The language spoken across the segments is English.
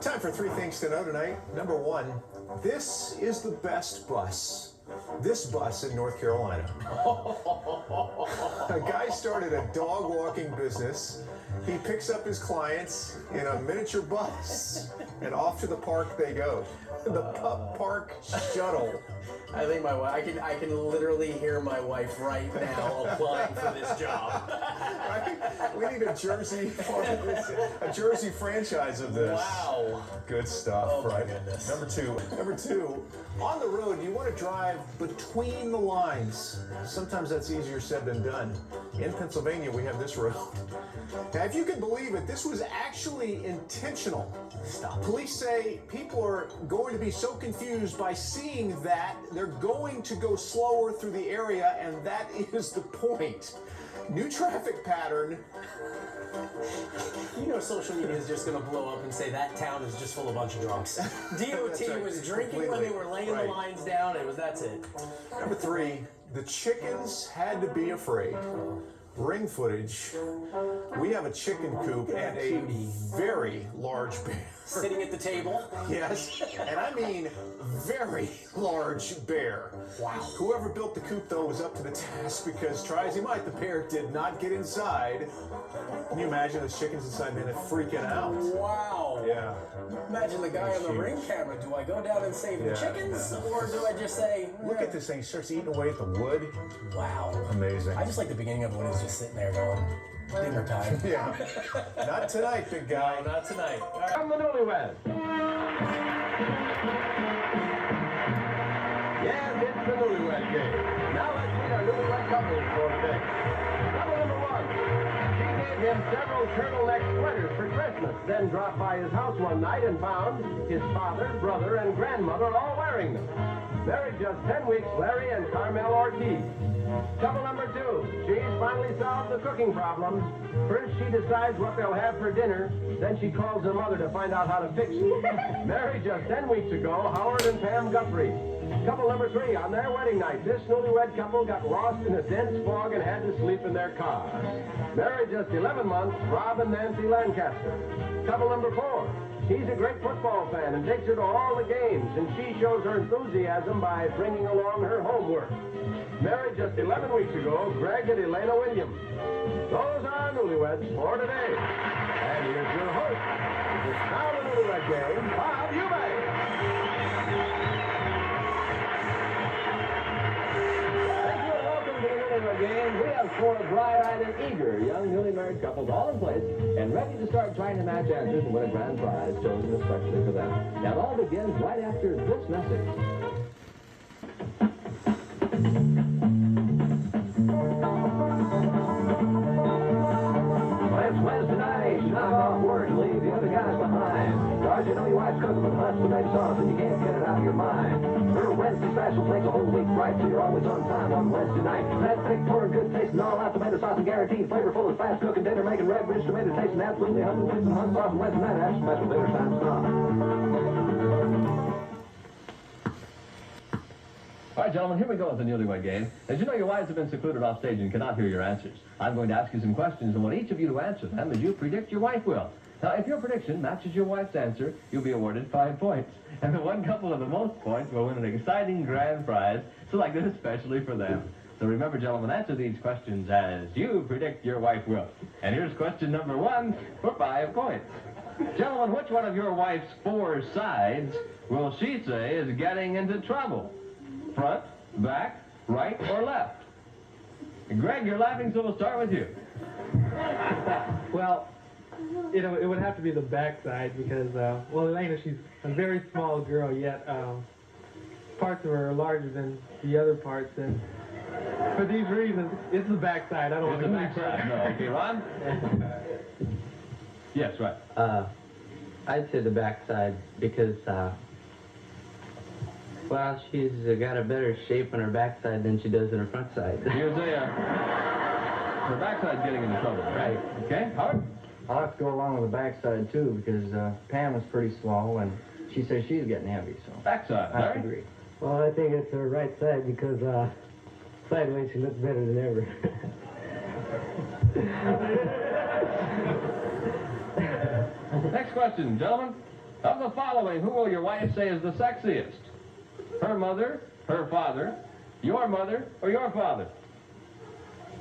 Time for 3 things to know tonight. Number 1, this is the best bus. This bus in North Carolina. A guy started a dog walking business. He picks up his clients in a miniature bus, and off to the park they go. The Pup Park Shuttle. I think my wife, I can literally hear my wife right now applying for this job. Right? We need a Jersey franchise of this. Wow. Good stuff, Oh, my right? goodness. Number two, on the road, you want to drive between the lines. Sometimes that's easier said than done. In Pennsylvania, we have this road. Now, if you can believe it, this was actually intentional. Stop. Police say people are going to be so confused by seeing that they're going to go slower through the area, and that is the point. New traffic pattern. You know social media is just going to blow up and say that town is just full of a bunch of drunks. DOT right. was drinking when they were laying the lines down. That's it. Number 3, the chickens had to be afraid. Ring footage. We have a chicken coop and a very large bear. Sitting at the table. Yes, and I mean very large bear. Wow. Whoever built the coop, though, was up to the task because try as he might, the bear did not get inside. Can you imagine those chickens inside, man? They're freaking out. Wow. Yeah. Imagine the guy on the ring camera. Do I go down and save the chickens, or do I just say, Look at this thing. He starts eating away at the wood. wow. Amazing. I just like the beginning of it when he's just sitting there going, dinner time. Yeah. Not tonight, big guy. No, not tonight. I'm the Newlywed. Yes, it's the Newlywed Game. Now let's meet our newlywed couples for today. Couple number 1. She gave him several turtleneck sweaters for Christmas, then dropped by his house one night and found his father, brother, and grandmother all wearing them. Married just 10 weeks, Larry and Carmel Ortiz. Couple number 2. She's finally solved the cooking problem. First she decides what they'll have for dinner, then she calls her mother to find out how to fix it. Married just 10 weeks ago, Howard and Pam Guthrie. Couple number 3, on their wedding night, this newlywed couple got lost in a dense fog and had to sleep in their car. Married just 11 months, Rob and Nancy Lancaster. Couple number 4, he's a great football fan and takes her to all the games, and she shows her enthusiasm by bringing along her homework. Married just 11 weeks ago, Greg and Elena Williams. Those are our newlyweds for today. And here's your host. It's now the Newlywed Game, Bob Eubank. Thank you and welcome to the Newlywed Game. We have 4 bright-eyed and eager young newly married couples all in place and ready to start trying to match answers and win a grand prize chosen especially for them. Now it all begins right after this message. Well, it's Wednesday night. You knock off work and leave the other guys behind. Cause you know your wife's cooking with hot tomato sauce and you can't get it out of your mind. Her Wednesday special makes a whole week right, so you're always on time on Wednesday night. That thick, pouring, good tasting, all out tomato sauce and guaranteed flavorful as fast cooking dinner, making red, rich tomato tasting absolutely 100 with some hot sauce on Wednesday night. That's special dinner time stop. All right, gentlemen, here we go with the Newlywed Game. As you know, your wives have been secluded off stage and cannot hear your answers. I'm going to ask you some questions and want each of you to answer them as you predict your wife will. Now, if your prediction matches your wife's answer, you'll be awarded 5 points. And the one couple with the most points will win an exciting grand prize selected especially for them. So remember, gentlemen, answer these questions as you predict your wife will. And here's question number 1 for 5 points. Gentlemen, which one of your wife's 4 sides will she say is getting into trouble? Front, back, right, or left? Greg, you're laughing, so we'll start with you. Well, it would have to be the backside because, well, Elena, she's a very small girl, yet parts of her are larger than the other parts, and for these reasons, it's the backside. I don't want to go any further. No, okay, Ron? Yes, right. I'd say the backside because, well, she's got a better shape on her backside than she does on her front side. Here's her backside's getting into trouble, right? Okay, Howard? I'll have to go along with the backside, too, because Pam is pretty small, and she says she's getting heavy, so... Backside, I have to Larry? agree. Well, I think it's her right side because sideways she looks better than ever. Next question, gentlemen. Of the following, who will your wife say is the sexiest? Her mother, her father, your mother, or your father?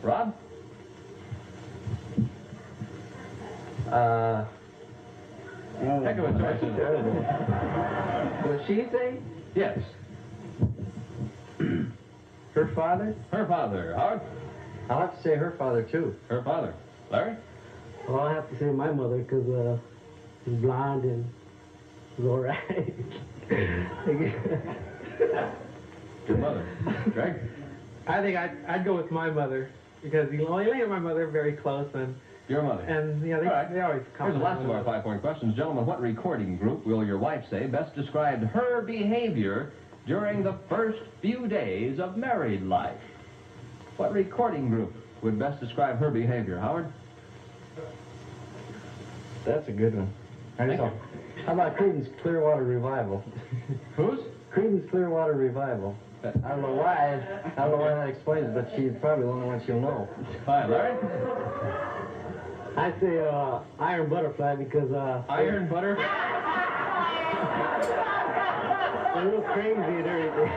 Rob? Heck of a choice, isn't it? Will she say? Yes. Her father? Her father. Howard? I'll have to say her father, too. Her father. Larry? Well, I have to say my mother because she's blonde and she's all right. Your mother. Greg? I think I'd go with my mother because Elaine and my mother are very close and Your mother. yeah, All right. they always Here's the last of our compliment 5-point questions. Gentlemen, what recording group will your wife say best described her behavior during the first few days of married life? What recording group would best describe her behavior? Howard? That's a good one. How about Creedence Clearwater Revival? Whose? Creedence Clearwater Revival. I don't know why that explains it, but she's probably the only one she'll know. Hi, Larry? I say Iron Butterfly because Iron butter? they're a little crazy and everything.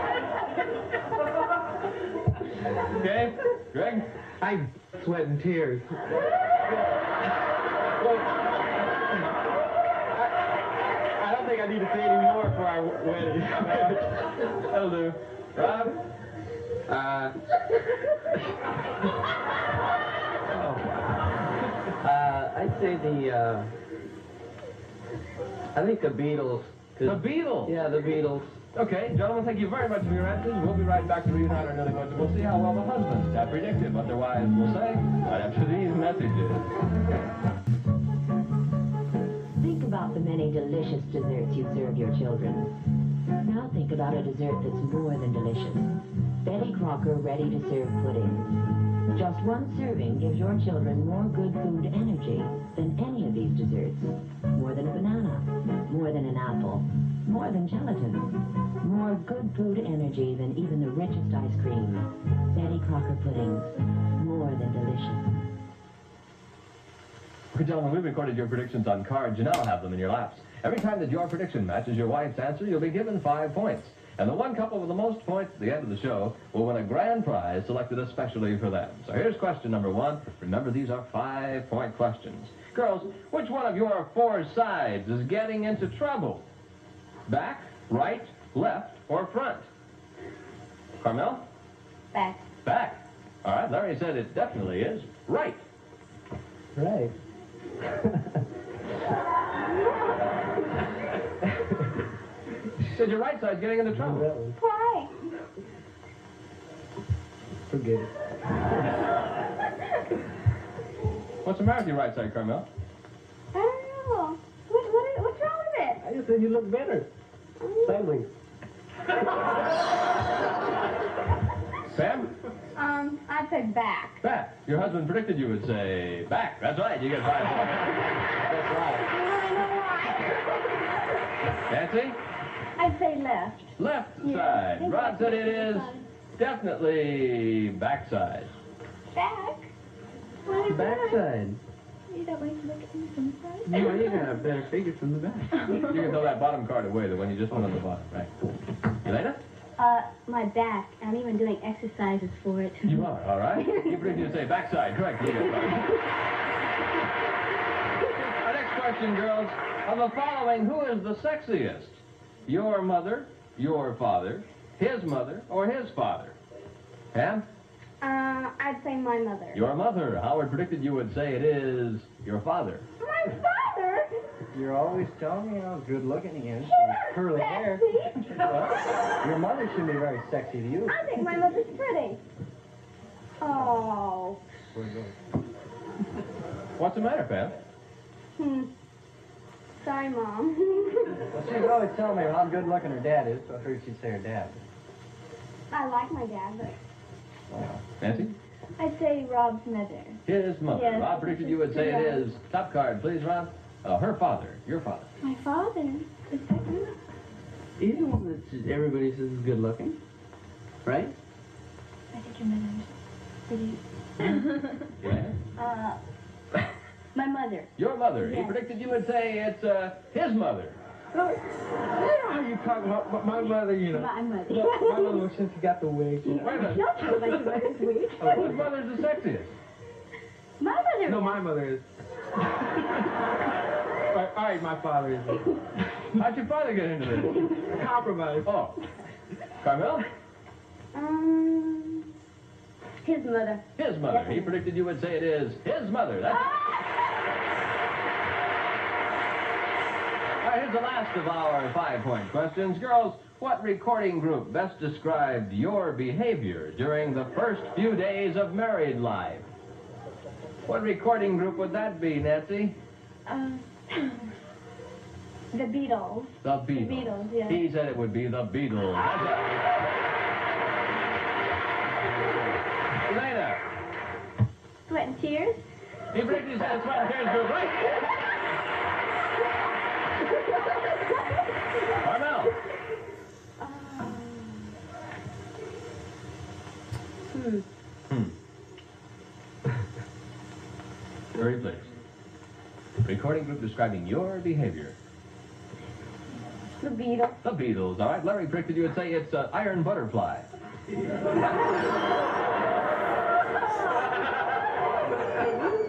Okay. Greg? I sweat and tears. I don't think I need to say any more for our wedding. That'll do. Rob? I'd say I think the Beatles. The Beatles? Yeah, the Beatles. Okay, gentlemen, thank you very much for your answers. We'll be right back to reunite our newlyweds. We'll see how well the husbands have predicted what their wives will say right after these messages. Think about the many delicious desserts you serve your children. Now think about a dessert that's more than delicious. Betty Crocker ready-to-serve puddings. Just one serving gives your children more good food energy than any of these desserts. More than a banana, more than an apple, more than gelatin, more good food energy than even the richest ice cream. Betty Crocker puddings, more than delicious. Okay, gentlemen, we've recorded your predictions on cards. You now have them in your laps. Every time that your prediction matches your wife's answer, you'll be given 5 points. And the one couple with the most points at the end of the show will win a grand prize selected especially for them. So here's question number 1. Remember, these are 5-point questions. Girls, which one of your 4 sides is getting into trouble? Back, right, left, or front? Carmel? Back. Back. All right, Larry said it definitely is right. Right. She said your right side's getting into trouble. Why? Forget it. What's the matter with your right side, Carmel? I don't know. What's wrong with it? I just said you look better. Sideways. Sam? I'd say back. Back. Your husband predicted you would say back. That's right. You get 5 points. That's right. I know why. Nancy? I'd say left. Left Yeah, I side. think Rod that's said it the is side. definitely back side. Back? Why is that? Backside. You don't like to look at me from the side? No, you got a better figure from the back. You can throw that bottom card away, the one you just put on the bottom. Right. Elena? My back. I'm even doing exercises for it. You are, all right. You predicted to say back side. Correct. You get 5. Our next question, girls. Of the following, who is the sexiest? Your mother, your father, his mother, or his father? Pam? I'd say my mother. Your mother. Howard predicted you would say it is your father. My father? You're always telling me how good looking he is. She's With curly hair. sexy. Well, your mother should be very sexy to you. I think my mother's pretty. Oh. What's the matter, Pam? Sorry, Mom. Well, she's always telling me how good looking her dad is, so I figured she'd say her dad. I like my dad, but Nancy? I'd say Rob's mother. His mother. Yes. Rob predicted you would say it is. Top card, please, Rob. Her father. Your father. My father? Is that you? He's the one that everybody says is good looking. Right? I think your mother's pretty. Yeah. My mother. Your mother. He Yes. predicted you would say it's his mother. No, you know how you talk about my mother, you know. My mother. My mother was since she got the wig. You know. Wait a minute. Don't talk about your mother's weird. Whose mother's the sexiest? My mother. No, my mother is. All right, my father is. How'd your father get into this? Compromise. Oh. Carmel? His mother. His mother. He predicted you would say it is his mother. That's... All right, here's the last of our 5-point questions. Girls, what recording group best described your behavior during the first few days of married life? What recording group would that be, Nancy? The Beatles. The Beatles. The Beatles, yeah. He said it would be the Beatles. Elena. Sweat and Tears. He predicted he said Sweat and Tears group, right? Carmel. Very pleased. Recording group describing your behavior. The Beatles. The Beatles. All right, Larry predicted you would say it's Iron Butterfly.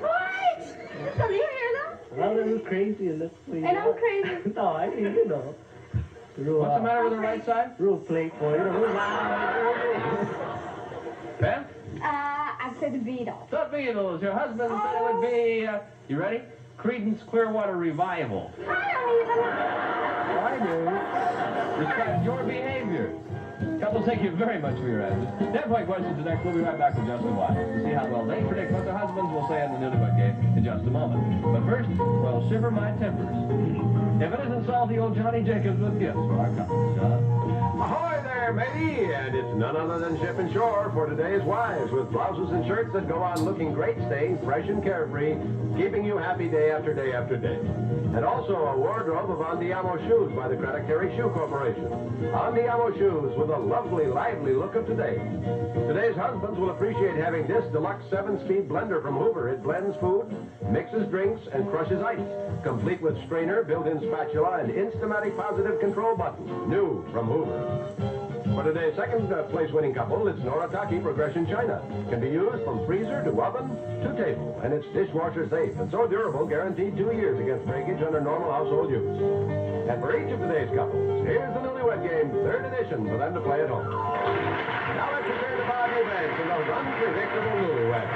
What? Have you heard them? Well, it was crazy and that's And I'm crazy. No, I mean, you know. What's the matter with the right side? Real playful, you know, real loud. Pam? I said the Beatles. The Beatles. Your husband said it would be, you ready? Creedence Clearwater Revival. I don't even know. I do. Describe your behavior. Couples, thank you very much for your answers. 10-point questions are next. We'll be right back with Justin White to see how well they predict what their husbands will say in the Newlywed Game in just a moment. But first, well, shiver my timbers. If it isn't salty old Johnny Jacobs with gifts for our couples, John. Ahoy there, matey! And it's none other than Ship and Shore for today's wives, with blouses and shirts that go on looking great, staying fresh and carefree, keeping you happy day after day after day. And also a wardrobe of Andiamo shoes by the Credit Carry Shoe Corporation. Andiamo shoes with a lovely, lively look of today. Today's husbands will appreciate having this deluxe 7-speed blender from Hoover. It blends food, mixes drinks, and crushes ice, complete with strainer, built-in spatula, and Instamatic positive control button. New from Hoover. For today's second place winning couple, it's Noritake Progression China. Can be used from freezer to oven to table, and it's dishwasher safe and so durable, guaranteed 2 years against breakage under normal household use. And for each of today's couples, here's the Newlywed Game, 3rd edition, for them to play at home. Now let's return to Bob Eubanks and those unpredictable Newlyweds.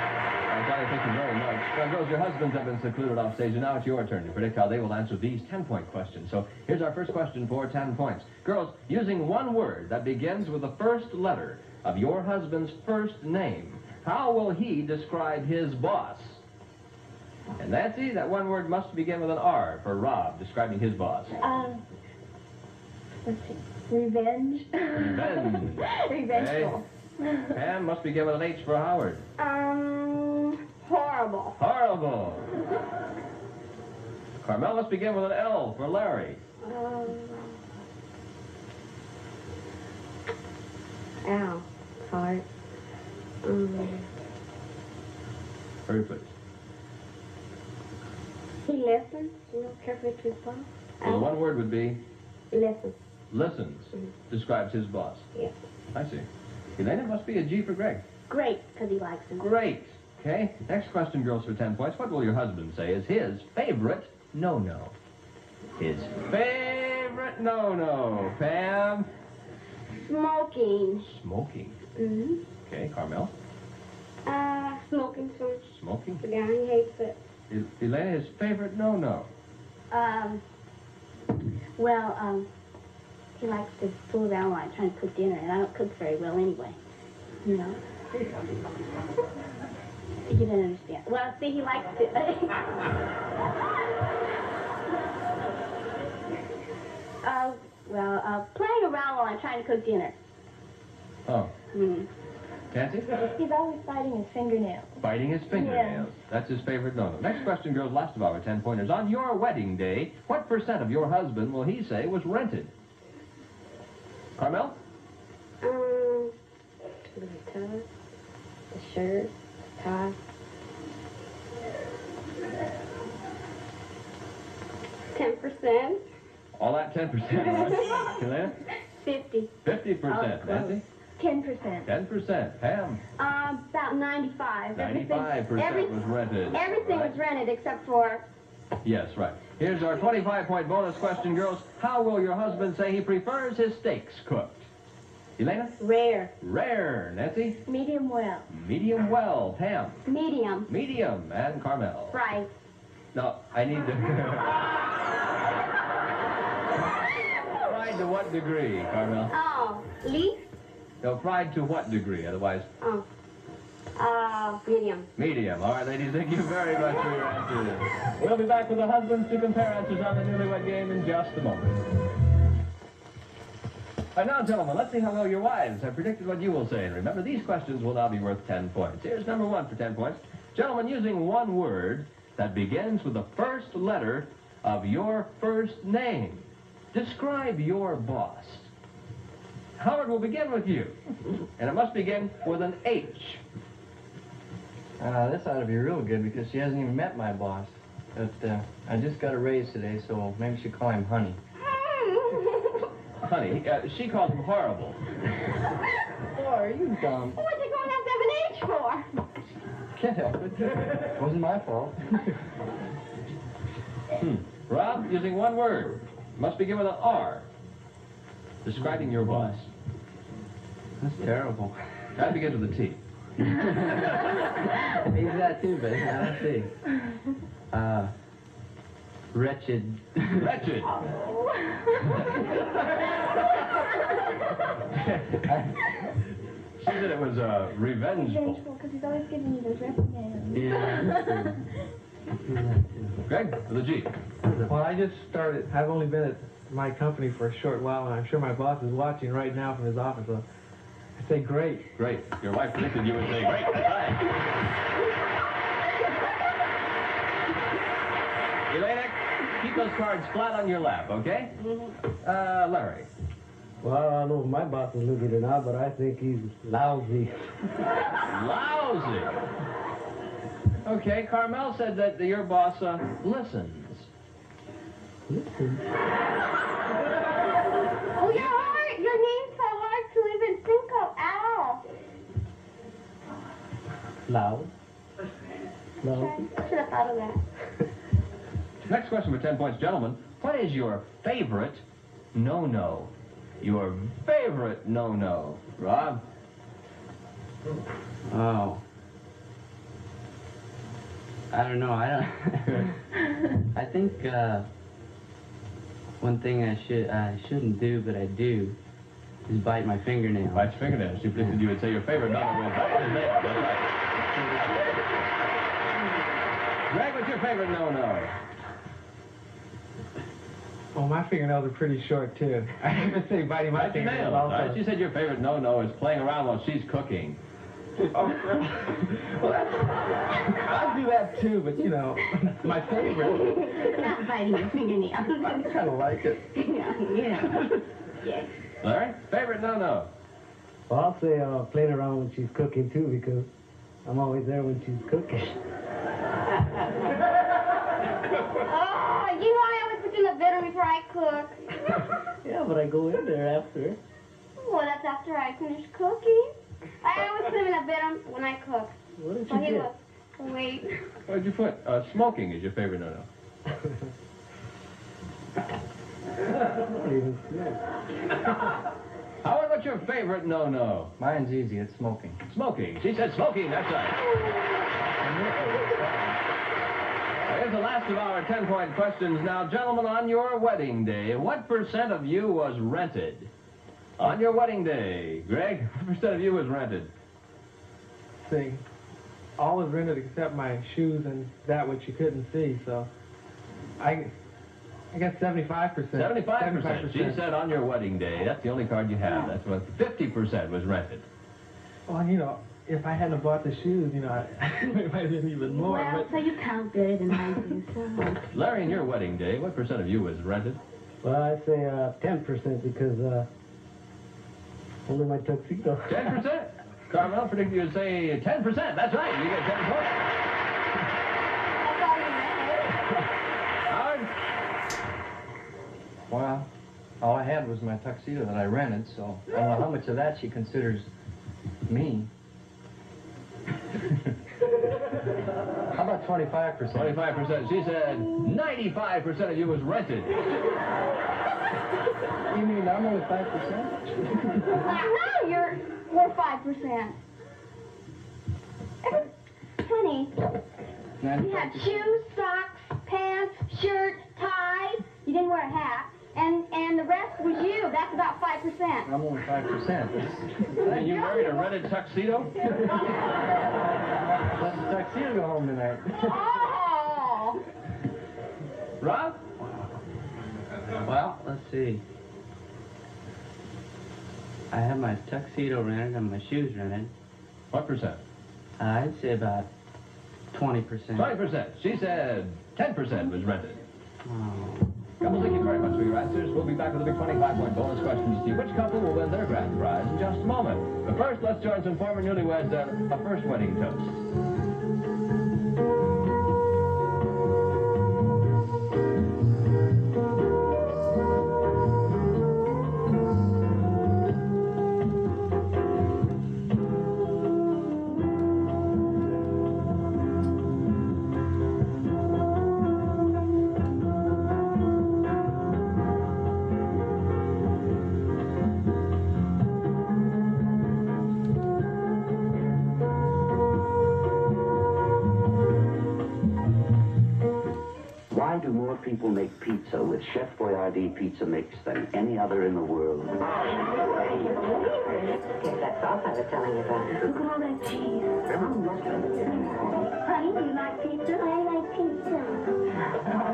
Johnny, thank you very much. Now, girls, your husbands have been secluded off stage, and now it's your turn to predict how they will answer these 10-point questions. So here's our first question for 10 points. Girls, using one word that begins with the first letter of your husband's first name, how will he describe his boss? And Nancy, that one word must begin with an R for Rob, describing his boss. Let's see. Revenge. Revenge. Revengeful. Okay. Pam must begin with an H for Howard. Horrible. Horrible. Carmel must begin with an L for Larry. Ow. Hard. Very pleased. He listens. You know, carefully to his boss. So the one word would be? Listens. Listens. Describes his boss. Yes. I see. Elena must be a G for Greg. Great, because he likes him. Great. Okay. Next question, girls, for 10 points. What will your husband say is his favorite no-no? His favorite no-no. Pam? Smoking. Smoking. Mm-hmm. Okay. Carmel? Smoking so much. Smoking. Yeah, he hates it. Elena, his favorite no-no. He likes to fool around while I'm trying to cook dinner, and I don't cook very well anyway. You know? You didn't understand. Well, see, he likes to... playing around while I'm trying to cook dinner. Oh. Mm. Nancy? He's always biting his fingernails. Biting his fingernails. Yeah. That's his favorite no-no. Next question, girls, last of our 10-pointers. On your wedding day, what % of your husband will he say was rented? Carmel? The tub, the shirt, the tie. 10%. All that 10%, right? Elena? 50. 50%. Nancy? 10%. 10%. Pam? About 95. 95% was rented. Everything right? was rented except for... Yes, right. Here's our 25-point bonus question, girls. How will your husband say he prefers his steaks cooked? Elena? Rare. Rare. Nancy? Medium well. Medium well. Pam? Medium. Medium. And Carmel? Fried. No, I need to... Fried to what degree, Carmel? Oh, leaf? No, fried to what degree? Otherwise... Medium. Medium. All right, ladies, thank you very much for your answers. We'll be back with the husbands to compare answers on the Newlywed Game in just a moment. And now, gentlemen, let's see how well your wives have predicted what you will say. And remember, these questions will now be worth 10 points. Here's number 1 for 10 points. Gentlemen, using one word that begins with the first letter of your first name, describe your boss. Howard will begin with you. And it must begin with an H. This ought to be real good because she hasn't even met my boss. But I just got a raise today, so maybe she call him Honey. Honey, she calls him horrible. Oh, are you dumb? What's it going to have an H for? Can't help it. It wasn't my fault. Rob, using one word, must begin with an R. Describing your boss. That's terrible. That begins with a T. Maybe that too, but let's see. Wretched. Wretched. She said it was revengeful. Because he's always giving you those reprimands. Yeah. Greg, with a G. Well, I just started. I've only been at my company for a short while, and I'm sure my boss is watching right now from his office. So I say great. Great. Your wife predicted you would say great. That's right. Elena, keep those cards flat on your lap, okay? Larry. Well, I don't know if my boss is looking or not, but I think he's lousy. Lousy. Okay, Carmel said that your boss listens. Listen. Oh, you're hard. Your name's so hard to even think of. Ow. Loud. No. Should have thought of that. Next question for 10 points, gentlemen. What is your favorite no-no? Your favorite no-no. Rob? Oh. I don't know. I think one thing I shouldn't do, but I do, is bite my fingernail. Bite your fingernails. She predicted you would say your favorite no-no was bite his nail. That's right. Greg, what's your favorite no-no? Well, my fingernails are pretty short, too. I even say biting my Bite your fingernails nails. also. Right? She said your favorite no-no is playing around while she's cooking. Well, I do that, too, but, you know, my favorite. Not biting your fingernails. I kind of like it. Yeah. Yes. Larry? Favorite no-no? Well, I'll say playing around when she's cooking, too, because I'm always there when she's cooking. Oh, you know I always put you in the bedroom before I cook. Yeah, but I go in there after. Well, that's after I finish cooking. I always put him in the bedroom when I cook. What did So you he get? will wait. What did you put? Smoking is your favorite no-no. I don't even smoke. Howard, what's your favorite no-no? Mine's easy. It's smoking. Smoking. She said smoking. That's right. Here's the last of our 10-point questions. Now, gentlemen, on your wedding day, what percent of you was rented? On your wedding day, Greg, what percent of you was rented? Thing. All was rented except my shoes and that which you couldn't see, so I guess 75%. 75%. She said on your wedding day. That's the only card you have. That's what 50% was rented. Well, you know, if I hadn't bought the shoes, you know, it might have been even more. Well, But so you count better than I do. So. Larry, on your wedding day, what percent of you was rented? Well, I say 10% because only my tuxedo. 10%? Carmel predicted you would say 10%. That's right. You get 10 points. That's all you know. Howard? Well, all I had was my tuxedo that I rented, so I don't know how much of that she considers me. How about 25%? 25%. She said 95% of you was rented. You mean I'm only 5%? No, we're 5%. Honey, you had shoes, socks, pants, shirt, tie. You didn't wear a hat. And the rest was you. That's about 5%. I'm only 5%. And you married a rented tuxedo? Let the tuxedo go home tonight. Oh! Rob? Well, let's see. I have my tuxedo rented and my shoes rented. What percent? I'd say about 20%. 20%. She said 10% was rented. Oh. Couple, thank you very much for your answers. We'll be back with a big 25-point bonus question to see which couple will win their grand prize in just a moment. But first, let's join some former newlyweds on a first wedding toast. Why do more people make pizza with Chef Boyardee pizza mix than any other in the world? Guess that sauce I was telling you about. Look at all that cheese. Honey, do you like pizza? I like pizza. I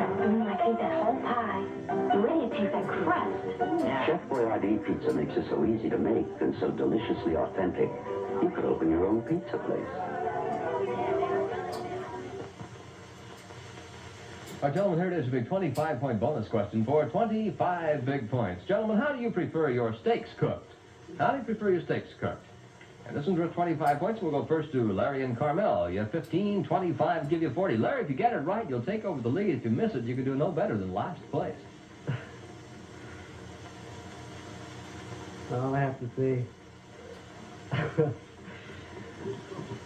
taste that whole pie. You ready to taste that crust? Chef Boyardee pizza mix is so easy to make and so deliciously authentic. You could open your own pizza place. All right, gentlemen, here it is, a big 25-point bonus question for 25 big points. Gentlemen, how do you prefer your steaks cooked? How do you prefer your steaks cooked? And this one's worth 25 points. We'll go first to Larry and Carmel. You have 15, 25, give you 40. Larry, if you get it right, you'll take over the lead. If you miss it, you can do no better than last place. All I have to say.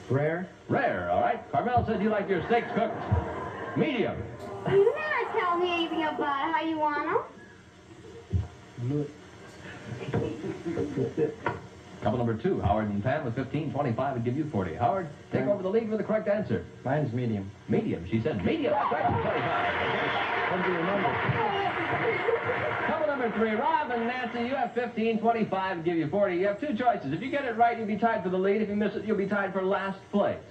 Rare? Rare, all right. Carmel said you like your steaks cooked medium. You never tell me anything about how you want them. Couple number 2, Howard and Pam with 15, 25 would give you 40. Howard, take over the lead with the correct answer. Mine's medium. Medium. She said medium. That's right. 25. What do you remember? Couple number 3, Rob and Nancy, you have 15, 25 would give you 40. You have two choices. If you get it right, you'll be tied for the lead. If you miss it, you'll be tied for last place.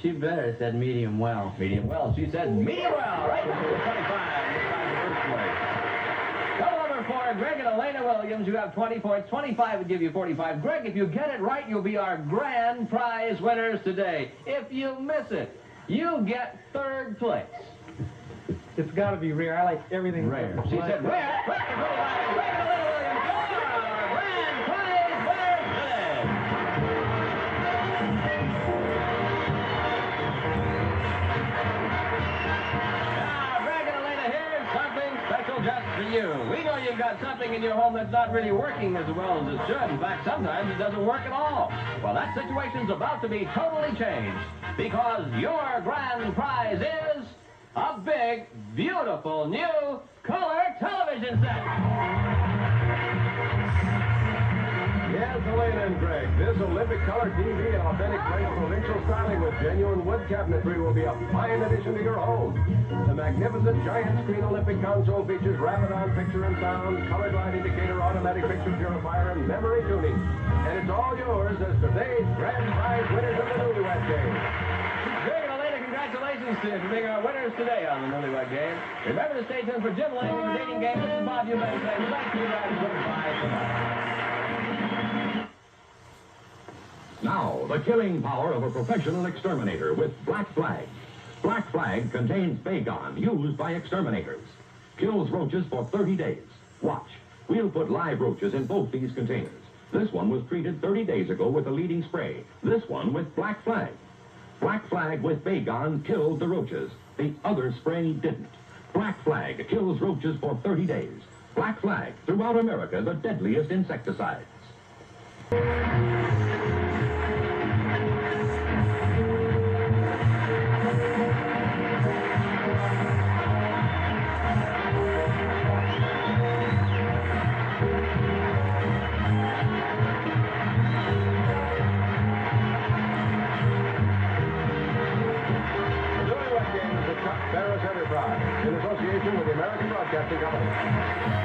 She better said medium well. Medium well. She said medium well. Right. 25. Couple number 4, Greg and Elena Williams, you have 20 points. 25 would give you 45. Greg, if you get it right, you'll be our grand prize winners today. If you miss it, you get 3rd place. It's got to be rare. I like everything Rare. She said rare. Greg and Elena Williams, you're our grand prize winners today. Just for you. We know you've got something in your home that's not really working as well as it should. In fact, sometimes it doesn't work at all. Well, that situation's about to be totally changed because your grand prize is a big, beautiful new color television set. Yes, Elena and Greg, this Olympic color TV and authentic French provincial styling with genuine wood cabinetry will be a fine addition to your home. The magnificent giant screen Olympic console features rapid-on picture and sound, color glide indicator, automatic picture purifier, and memory tuning. And it's all yours as today's grand prize winners of the Newlywed Game. Greg and Elena, congratulations to you for being our winners today on the Newlywed Game. Remember to stay tuned for Jim Lang and the Dating Game. This is Bob Eubanks saying thank you guys. Goodbye for now. Now, the killing power of a professional exterminator with Black Flag. Black Flag contains Baygon, used by exterminators. Kills roaches for 30 days. Watch. We'll put live roaches in both these containers. This one was treated 30 days ago with a leading spray. This one with Black Flag. Black Flag with Baygon killed the roaches. The other spray didn't. Black Flag kills roaches for 30 days. Black Flag, throughout America, the deadliest insecticides. Newlywed Game is a Chuck Barris enterprise in association with the American Broadcasting Company.